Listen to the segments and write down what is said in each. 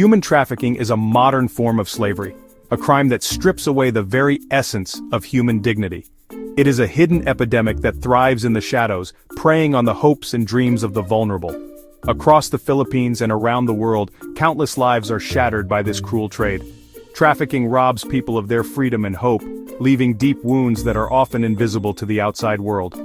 Human trafficking is a modern form of slavery, a crime that strips away the very essence of human dignity. It is a hidden epidemic that thrives in the shadows, preying on the hopes and dreams of the vulnerable. Across the Philippines and around the world, countless lives are shattered by this cruel trade. Trafficking robs people of their freedom and hope, leaving deep wounds that are often invisible to the outside world.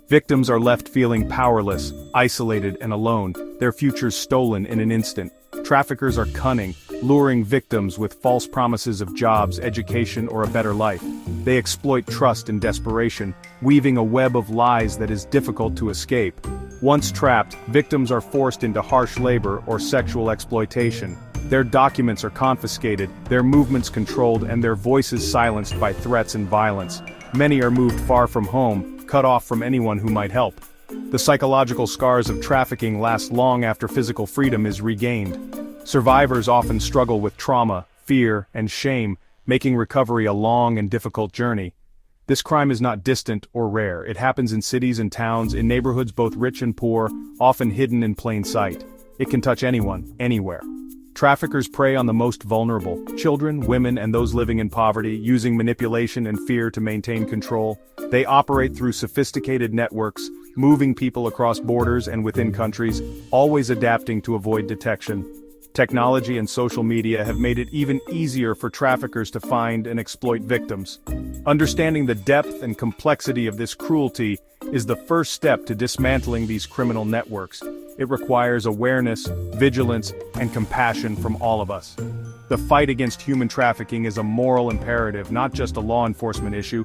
Victims are left feeling powerless, isolated and alone, their futures stolen in an instant. Traffickers are cunning, luring victims with false promises of jobs, education, or a better life. They exploit trust and desperation, weaving a web of lies that is difficult to escape. Once trapped, victims are forced into harsh labor or sexual exploitation. Their documents are confiscated, their movements controlled, and their voices silenced by threats and violence. Many are moved far from home, cut off from anyone who might help. The psychological scars of trafficking last long after physical freedom is regained. Survivors often struggle with trauma, fear, and shame, making recovery a long and difficult journey. This crime is not distant or rare. It happens in cities and towns, in neighborhoods both rich and poor, often hidden in plain sight. It can touch anyone, anywhere. Traffickers prey on the most vulnerable, children, women, and those living in poverty, using manipulation and fear to maintain control. They operate through sophisticated networks, moving people across borders and within countries, always adapting to avoid detection. Technology and social media have made it even easier for traffickers to find and exploit victims. Understanding the depth and complexity of this cruelty is the first step to dismantling these criminal networks. It requires awareness, vigilance, and compassion from all of us. The fight against human trafficking is a moral imperative, not just a law enforcement issue.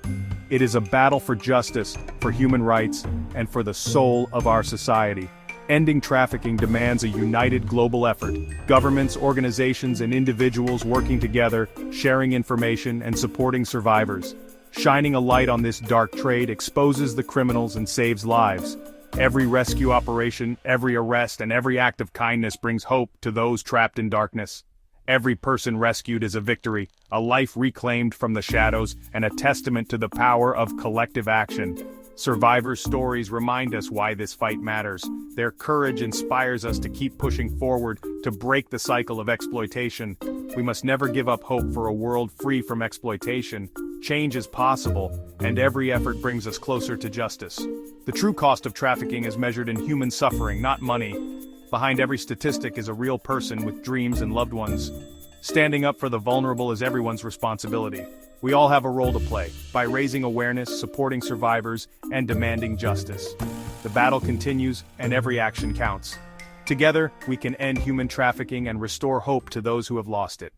It is a battle for justice, for human rights, and for the soul of our society. Ending trafficking demands a united global effort. Governments, organizations, and individuals working together, sharing information, and supporting survivors. Shining a light on this dark trade exposes the criminals and saves lives. Every rescue operation, every arrest, and every act of kindness brings hope to those trapped in darkness. Every person rescued is a victory, a life reclaimed from the shadows, and a testament to the power of collective action. Survivors' stories remind us why this fight matters. Their courage inspires us to keep pushing forward, to break the cycle of exploitation. We must never give up hope for a world free from exploitation. Change is possible, and every effort brings us closer to justice. The true cost of trafficking is measured in human suffering, not money. Behind every statistic is a real person with dreams and loved ones. Standing up for the vulnerable is everyone's responsibility. We all have a role to play, by raising awareness, supporting survivors, and demanding justice. The battle continues, and every action counts. Together, we can end human trafficking and restore hope to those who have lost it.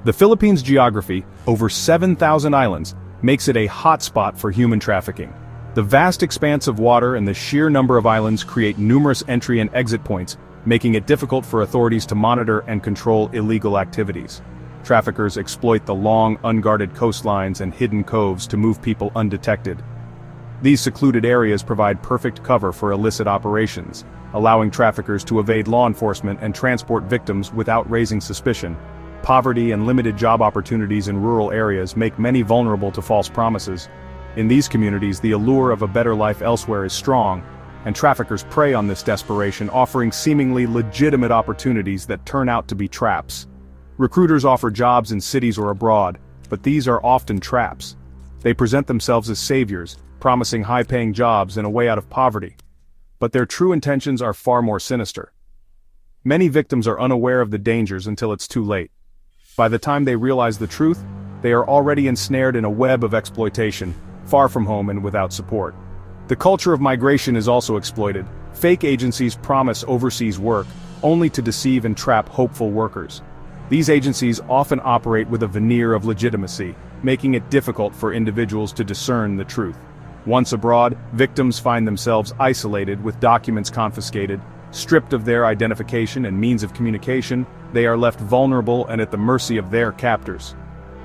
The Philippines' geography, over 7,000 islands, makes it a hotspot for human trafficking. The vast expanse of water and the sheer number of islands create numerous entry and exit points, making it difficult for authorities to monitor and control illegal activities. Traffickers exploit the long, unguarded coastlines and hidden coves to move people undetected. These secluded areas provide perfect cover for illicit operations, allowing traffickers to evade law enforcement and transport victims without raising suspicion. Poverty and limited job opportunities in rural areas make many vulnerable to false promises. In these communities, the allure of a better life elsewhere is strong, and traffickers prey on this desperation, offering seemingly legitimate opportunities that turn out to be traps. Recruiters offer jobs in cities or abroad, but these are often traps. They present themselves as saviors, promising high-paying jobs and a way out of poverty. But their true intentions are far more sinister. Many victims are unaware of the dangers until it's too late. By the time they realize the truth, they are already ensnared in a web of exploitation, far from home and without support. The culture of migration is also exploited. Fake agencies promise overseas work, only to deceive and trap hopeful workers. These agencies often operate with a veneer of legitimacy, making it difficult for individuals to discern the truth. Once abroad, victims find themselves isolated with documents confiscated. Stripped of their identification and means of communication, they are left vulnerable and at the mercy of their captors.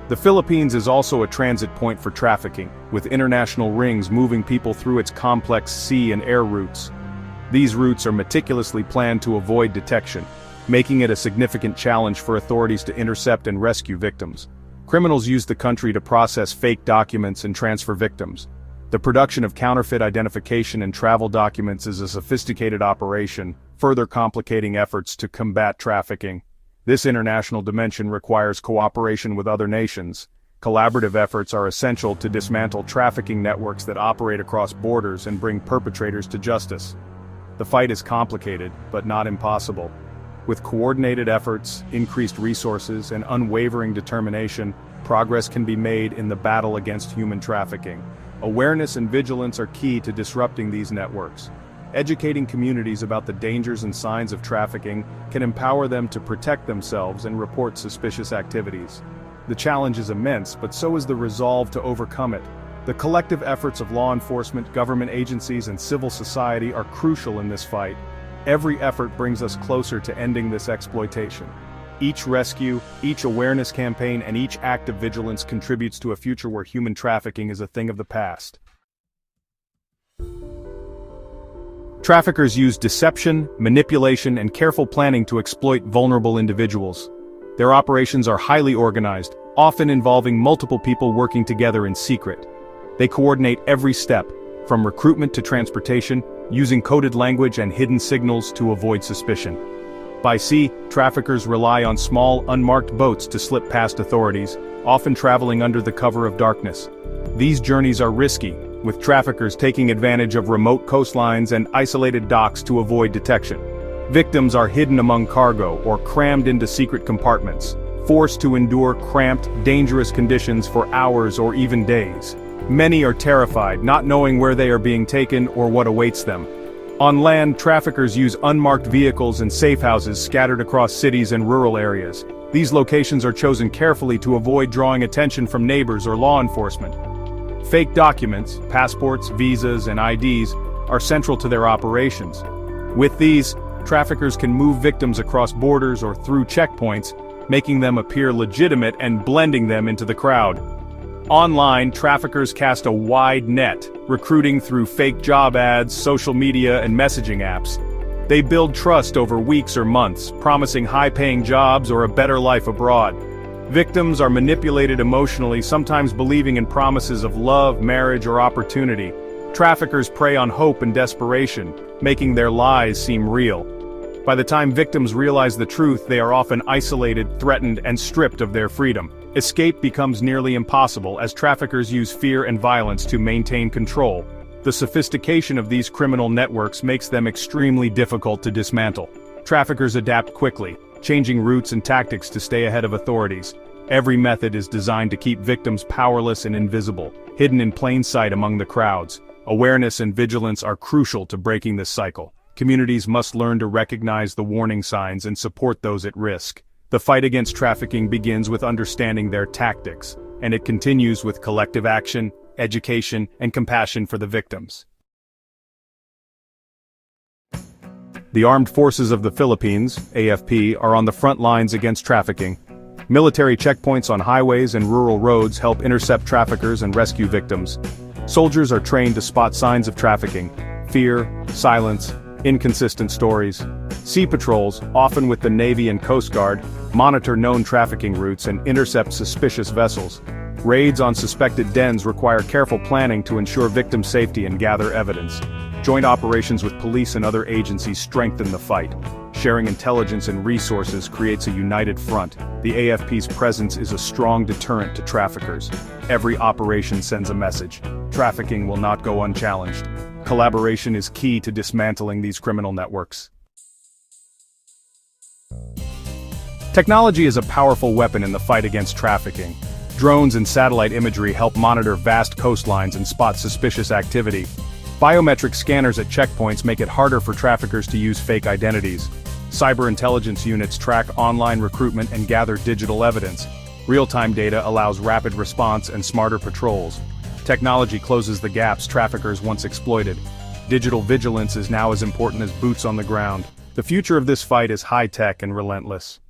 The Philippines is also a transit point for trafficking, with international rings moving people through its complex sea and air routes. These routes are meticulously planned to avoid detection, making it a significant challenge for authorities to intercept and rescue victims. Criminals use the country to process fake documents and transfer victims. The production of counterfeit identification and travel documents is a sophisticated operation, further complicating efforts to combat trafficking. This international dimension requires cooperation with other nations. Collaborative efforts are essential to dismantle trafficking networks that operate across borders and bring perpetrators to justice. The fight is complicated, but not impossible. With coordinated efforts, increased resources, and unwavering determination, progress can be made in the battle against human trafficking. Awareness and vigilance are key to disrupting these networks. Educating communities about the dangers and signs of trafficking can empower them to protect themselves and report suspicious activities. The challenge is immense, but so is the resolve to overcome it. The collective efforts of law enforcement, government agencies, and civil society are crucial in this fight. Every effort brings us closer to ending this exploitation. Each rescue, each awareness campaign, and each act of vigilance contributes to a future where human trafficking is a thing of the past. Traffickers use deception, manipulation, and careful planning to exploit vulnerable individuals. Their operations are highly organized, often involving multiple people working together in secret. They coordinate every step, from recruitment to transportation, using coded language and hidden signals to avoid suspicion. By sea, traffickers rely on small, unmarked boats to slip past authorities, often traveling under the cover of darkness. These journeys are risky, with traffickers taking advantage of remote coastlines and isolated docks to avoid detection. Victims are hidden among cargo or crammed into secret compartments, forced to endure cramped, dangerous conditions for hours or even days. Many are terrified, not knowing where they are being taken or what awaits them. On land, traffickers use unmarked vehicles and safe houses scattered across cities and rural areas. These locations are chosen carefully to avoid drawing attention from neighbors or law enforcement. Fake documents, passports, visas, and IDs are central to their operations. With these, traffickers can move victims across borders or through checkpoints, making them appear legitimate and blending them into the crowd. Online, traffickers cast a wide net, recruiting through fake job ads, social media, and messaging apps. They build trust over weeks or months, promising high-paying jobs or a better life abroad. Victims are manipulated emotionally, sometimes believing in promises of love, marriage, or opportunity. Traffickers prey on hope and desperation, making their lies seem real. By the time victims realize the truth, they are often isolated, threatened, and stripped of their freedom. Escape becomes nearly impossible as traffickers use fear and violence to maintain control. The sophistication of these criminal networks makes them extremely difficult to dismantle. Traffickers adapt quickly, changing routes and tactics to stay ahead of authorities. Every method is designed to keep victims powerless and invisible, hidden in plain sight among the crowds. Awareness and vigilance are crucial to breaking this cycle. Communities must learn to recognize the warning signs and support those at risk. The fight against trafficking begins with understanding their tactics, and it continues with collective action, education, and compassion for the victims. The Armed Forces of the Philippines, AFP, are on the front lines against trafficking. Military checkpoints on highways and rural roads help intercept traffickers and rescue victims. Soldiers are trained to spot signs of trafficking: fear, silence, inconsistent stories. Sea patrols, often with the Navy and Coast Guard, monitor known trafficking routes and intercept suspicious vessels. Raids on suspected dens require careful planning to ensure victim safety and gather evidence. Joint operations with police and other agencies strengthen the fight. Sharing intelligence and resources creates a united front. The AFP's presence is a strong deterrent to traffickers. Every operation sends a message: trafficking will not go unchallenged. Collaboration is key to dismantling these criminal networks. Technology is a powerful weapon in the fight against trafficking. Drones and satellite imagery help monitor vast coastlines and spot suspicious activity. Biometric scanners at checkpoints make it harder for traffickers to use fake identities. Cyber intelligence units track online recruitment and gather digital evidence. Real-time data allows rapid response and smarter patrols. Technology closes the gaps traffickers once exploited. Digital vigilance is now as important as boots on the ground. The future of this fight is high-tech and relentless.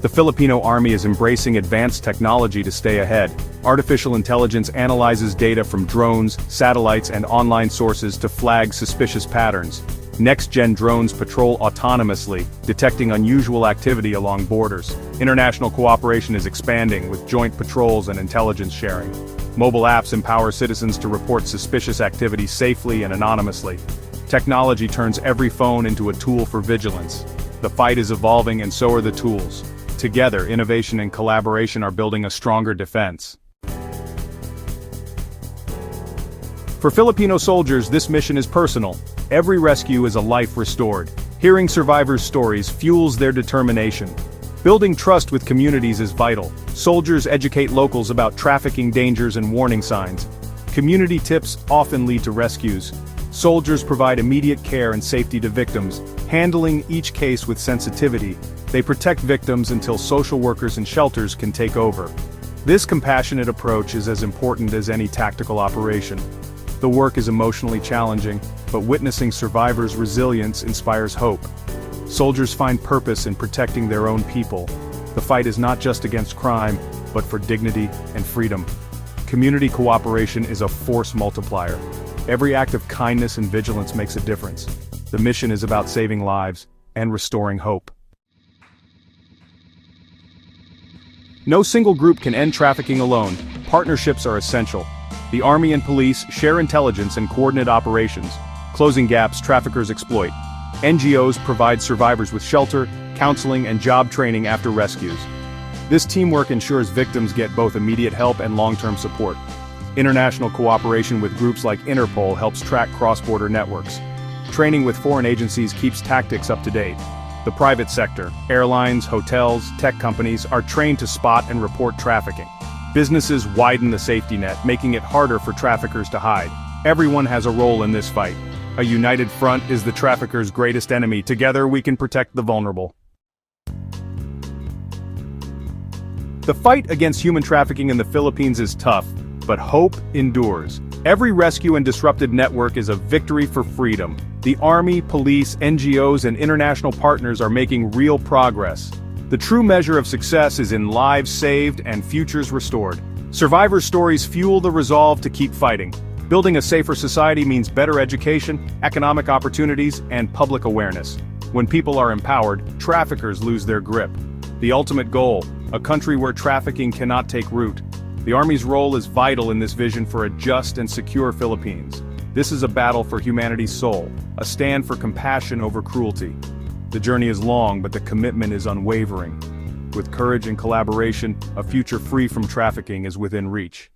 The Filipino Army is embracing advanced technology to stay ahead. Artificial intelligence analyzes data from drones, satellites, and online sources to flag suspicious patterns. Next-gen drones patrol autonomously, detecting unusual activity along borders. International cooperation is expanding with joint patrols and intelligence sharing. Mobile apps empower citizens to report suspicious activity safely and anonymously. Technology turns every phone into a tool for vigilance. The fight is evolving and so are the tools. Together, innovation and collaboration are building a stronger defense. For Filipino soldiers, this mission is personal. Every rescue is a life restored. Hearing survivors' stories fuels their determination. Building trust with communities is vital. Soldiers educate locals about trafficking dangers and warning signs. Community tips often lead to rescues. Soldiers provide immediate care and safety to victims, handling each case with sensitivity. They protect victims until social workers and shelters can take over. This compassionate approach is as important as any tactical operation. The work is emotionally challenging, but witnessing survivors' resilience inspires hope. Soldiers find purpose in protecting their own people. The fight is not just against crime, but for dignity and freedom. Community cooperation is a force multiplier. Every act of kindness and vigilance makes a difference. The mission is about saving lives and restoring hope. No single group can end trafficking alone. Partnerships are essential. The Army and police share intelligence and coordinate operations. Closing gaps traffickers exploit. NGOs provide survivors with shelter, counseling, and job training after rescues. This teamwork ensures victims get both immediate help and long-term support. International cooperation with groups like Interpol helps track cross-border networks. Training with foreign agencies keeps tactics up to date. The private sector, airlines, hotels, tech companies are trained to spot and report trafficking. Businesses widen the safety net, making it harder for traffickers to hide. Everyone has a role in this fight. A united front is the traffickers' greatest enemy. Together we can protect the vulnerable. The fight against human trafficking in the Philippines is tough, but hope endures. Every rescue and disrupted network is a victory for freedom. The Army, police, NGOs, and international partners are making real progress. The true measure of success is in lives saved and futures restored. Survivor stories fuel the resolve to keep fighting. Building a safer society means better education, economic opportunities, and public awareness. When people are empowered, traffickers lose their grip. The ultimate goal, a country where trafficking cannot take root. The Army's role is vital in this vision for a just and secure Philippines. This is a battle for humanity's soul, a stand for compassion over cruelty. The journey is long, but the commitment is unwavering. With courage and collaboration, a future free from trafficking is within reach.